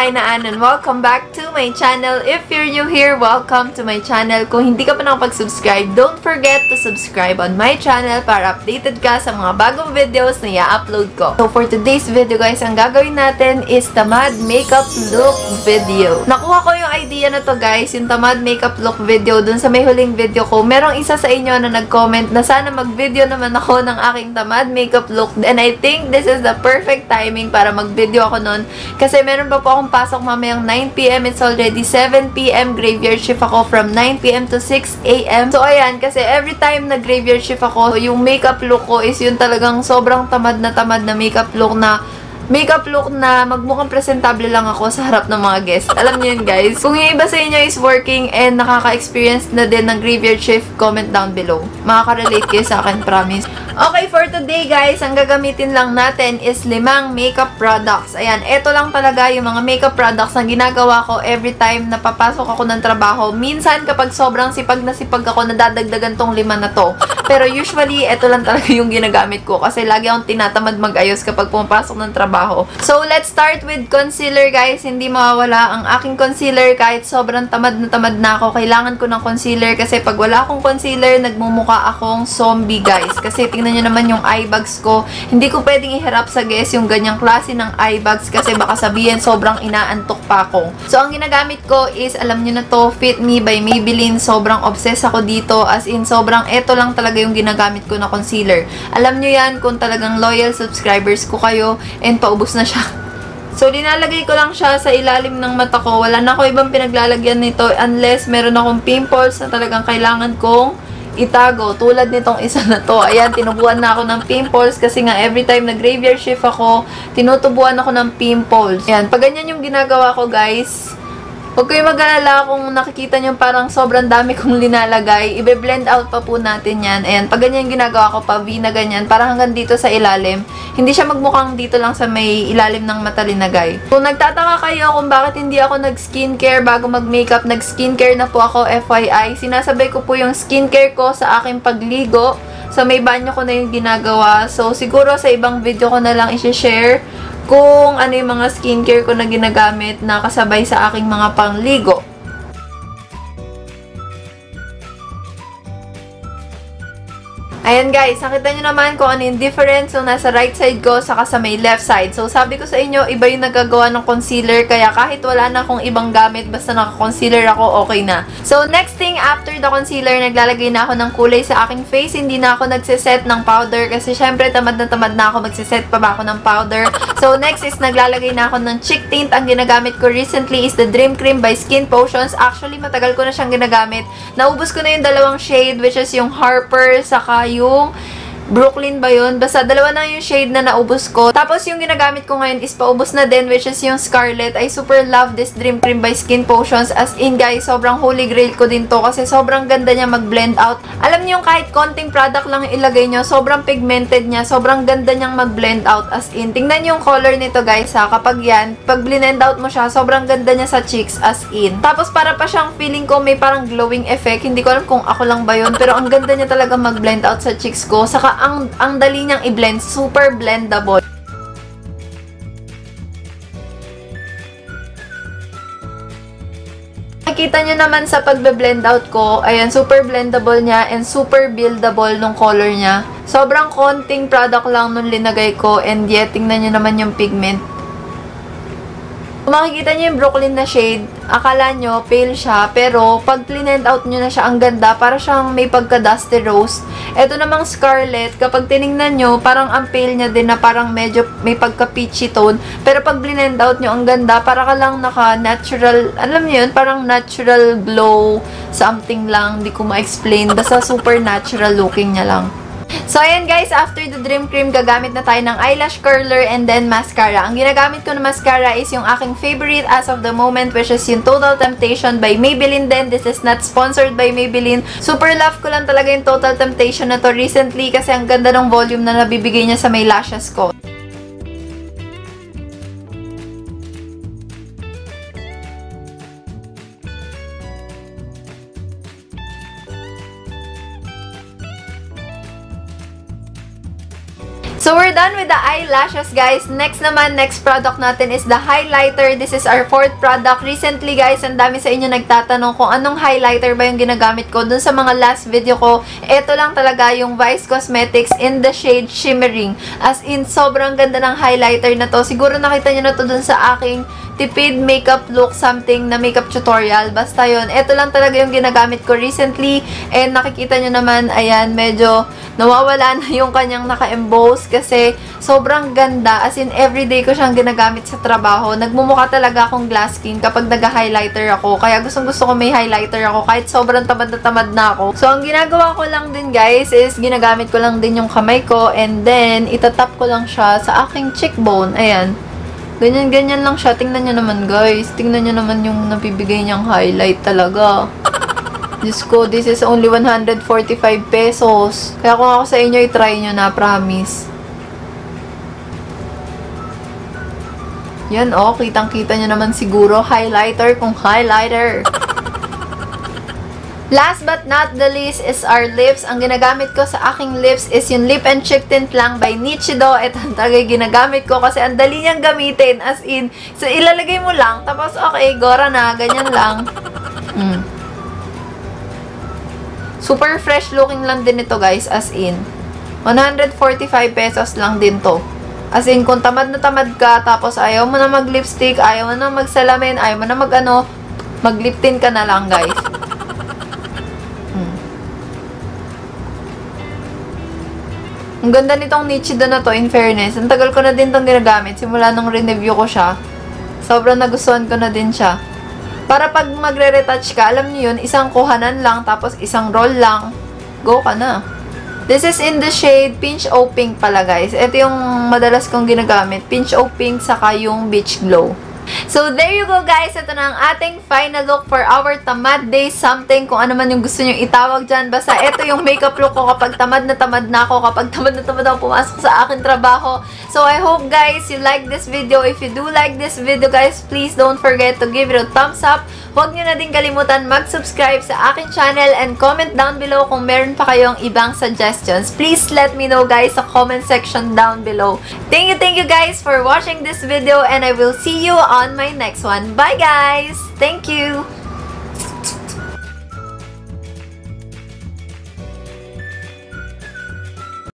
kainaan and welcome back to my channel. If you're new here, welcome to my channel. Kung hindi ka pa nakapag-subscribe, don't forget to subscribe on my channel para updated ka sa mga bagong videos na i-upload ko. So for today's video guys, ang gagawin natin is tamad makeup look video. Nakuha ko yung idea na to guys, yung tamad makeup look video dun sa may huling video ko. Merong isa sa inyo na nag-comment na sana mag-video naman ako ng aking tamad makeup look. And I think this is the perfect timing para mag-video ako nun. Kasi meron pa po akong pasok mamayang 9 PM. It's already 7 PM. Graveyard shift ako from 9 PM to 6 AM. So, ayan. Kasi every time na graveyard shift ako, yung makeup look ko is yung talagang sobrang tamad na makeup look na magmukhang presentable lang ako sa harap ng mga guests. Alam niyo yun, guys. Kung yung iba sa inyo is working and nakaka-experience na din ng graveyard shift, comment down below. Makaka-relate kayo sa akin, promise. Okay, for today, guys, ang gagamitin lang natin is 5 makeup products. Ayan, eto lang talaga yung mga makeup products na ginagawa ko every time na papasok ako ng trabaho. Minsan, kapag sobrang sipag na sipag ako, nadadagdagan tong 5 na to. Pero usually, eto lang talaga yung ginagamit ko kasi lagi akong tinatamad mag-ayos kapag pumapasok ng trabaho. So, let's start with concealer, guys. Hindi mawawala ang aking concealer kahit sobrang tamad na ako. Kailangan ko ng concealer kasi pag wala akong concealer, nagmumukha akong zombie, guys. Kasi tingnan nyo naman yung eye bags ko. Hindi ko pwedeng iharap sa guys yung ganyang klase ng eye bags kasi baka sabihin sobrang inaantok pa ako. So, ang ginagamit ko is, alam nyo na to, Fit Me by Maybelline. Sobrang obsessed ako dito. As in, sobrang eto lang talaga yung ginagamit ko na concealer. Alam nyo yan kung talagang loyal subscribers ko kayo and paubos na siya. So, linalagay ko lang siya sa ilalim ng mata ko. Wala na ako ibang pinaglalagyan nito unless meron akong pimples na talagang kailangan kong itago. Tulad nitong isa na to. Ayan, tinubuan na ako ng pimples kasi nga every time na graveyard shift ako, tinutubuan ako ng pimples. Ayan, pag ganyan yung ginagawa ko guys, huwag kayo mag-alala kung nakikita nyo parang sobrang dami kong linalagay. Ibe-blend out pa po natin yan. Ayan, pag ganyan ginagawa ko pa, V na ganyan, parang hanggang dito sa ilalim. Hindi siya magmukhang dito lang sa may ilalim ng mata linagay. Kung nagtataka kayo kung bakit hindi ako nag-skincare bago mag-makeup, nag-skincare na po ako, FYI. Sinasabay ko po yung skincare ko sa aking pagligo. Sa may banyo ko na yung ginagawa. So, siguro sa ibang video ko na lang i-share kung ano yung mga skincare ko na ginagamit na kasabay sa aking mga pangligo. Ayan guys, nakita nyo naman kung ano yung difference yung nasa right side ko saka sa may left side. So sabi ko sa inyo, iba yung nagagawa ng concealer kaya kahit wala na akong ibang gamit, basta naka-concealer ako, okay na. So next thing, after the concealer, naglalagay na ako ng kulay sa aking face. Hindi na ako nagsiset ng powder kasi syempre tamad na ako, magsiset pa ba ako ng powder. So next is naglalagay na ako ng cheek tint. Ang ginagamit ko recently is the Dream Cream by Skin Potions. Actually, matagal ko na siyang ginagamit. Naubos ko na yung dalawang shade which is yung Harper saka yung Brooklyn ba yun? Basta dalawa na yung shade na naubos ko. Tapos yung ginagamit ko ngayon is paubos na din which is yung Scarlet. I super love this Dream Cream by Skin Potions. As in guys, sobrang holy grail ko din to kasi sobrang ganda niya mag-blend out. Alam niyo yung kahit konting product lang ilagay nyo, sobrang pigmented niya, sobrang ganda niyang mag-blend out. As in, tingnan niyo yung color nito guys ha. Kapag yan, pag blend out mo siya, sobrang ganda niya sa cheeks as in. Tapos para pa siyang feeling ko may parang glowing effect. Hindi ko alam kung ako lang ba yun, pero ang ganda niya talaga mag-blend out sa cheeks ko. Saka ang dali niyang i-blend, super blendable. Nakikita nyo naman sa pagbe-blend out ko, ayan, super blendable niya and super buildable nung color niya. Sobrang konting product lang nung linagay ko and yet, tingnan nyo naman yung pigment. Kung makikita nyo yung Brooklyn na shade, akala nyo pale siya, pero pag blend out nyo na siya, ang ganda, para siyang may pagka-dusty rose. Ito namang Scarlet, kapag tiningnan nyo, parang ang pale niya din na parang medyo may pagka-peachy tone. Pero pag blend out nyo, ang ganda, para ka lang naka-natural, alam nyo yun, parang natural glow, something lang, hindi ko ma-explain. Basta super natural looking niya lang. So, ayan guys, after the Dream Cream, gagamit na tayo ng eyelash curler and then mascara. Ang ginagamit ko na mascara is yung aking favorite as of the moment, which is yung Total Temptation by Maybelline din. This is not sponsored by Maybelline. Super love ko lang talaga yung Total Temptation na to recently kasi ang ganda ng volume na nabibigay niya sa may lashes ko. So, we're done with the eyelashes, guys. Next product natin is the highlighter. This is our 4th product. Recently, guys, ang dami sa inyo nagtatanong kung anong highlighter ba yung ginagamit ko. Dun sa mga last video ko, ito lang talaga yung Vice Cosmetics in the shade Shimmering. As in, sobrang ganda ng highlighter na to. Siguro nakita nyo na to dun sa aking tipid makeup look something na makeup tutorial. Basta yun. Ito lang talaga yung ginagamit ko recently. And nakikita nyo naman, ayan, medyo nawawala na yung kanyang naka-emboss kasi sobrang ganda. As in, everyday ko siyang ginagamit sa trabaho. Nagmumukha talaga akong glass skin kapag nag-highlighter ako. Kaya gustong-gusto ko may highlighter ako kahit sobrang tamad na ako. So, ang ginagawa ko lang din, guys, is ginagamit ko lang din yung kamay ko and then itatap ko lang siya sa aking cheekbone. Ayan. Ganyan-ganyan lang siya. Tingnan nyo naman, guys. Tingnan nyo naman yung napibigay niyang highlight talaga. Diyos ko, this is only 145 pesos. Kaya kung ako sa inyo, i-try nyo na, promise. Yan, oh. Kitang-kita nyo naman siguro. Highlighter kung highlighter. Last but not the least is our lips. Ang ginagamit ko sa aking lips is yung Lip and Cheek Tint lang by Nichido. Ito talaga ginagamit ko kasi ang dali niyang gamitin. As in, so ilalagay mo lang. Tapos, okay, gora na. Ganyan lang. Super fresh looking lang din ito, guys. As in, 145 pesos lang din to. As in, kung tamad na tamad ka, tapos ayaw mo na mag-lipstick, ayaw mo na magsalamin, ayaw mo na mag-lip tint ka na lang, guys. Ang ganda nitong Nichido na to, in fairness. Ang tagal ko na din itong ginagamit. Simula nung re-review ko siya. Sobrang nagustuhan ko na din siya. Para pag magre-retouch ka, alam niyo yun, isang kuhanan lang, tapos isang roll lang. Go ka na. This is in the shade Pinch O Pink pala, guys. Ito yung madalas kong ginagamit. Pinch O Pink, saka yung Beach Glow. So, there you go, guys. Ito na ang ating final look for our tamad day something. Kung ano man yung gusto nyo itawag dyan. Basta, ito yung makeup look ko kapag tamad na ako. Kapag tamad na ako pumasok sa aking trabaho. So, I hope, guys, you like this video. If you do like this video, guys, please don't forget to give it a thumbs up. Huwag nyo na din kalimutan mag-subscribe sa aking channel and comment down below kung meron pa kayong ibang suggestions. Please let me know, guys, sa comment section down below. Thank you, guys, for watching this video and I will see you on my next one. Bye, guys! Thank you!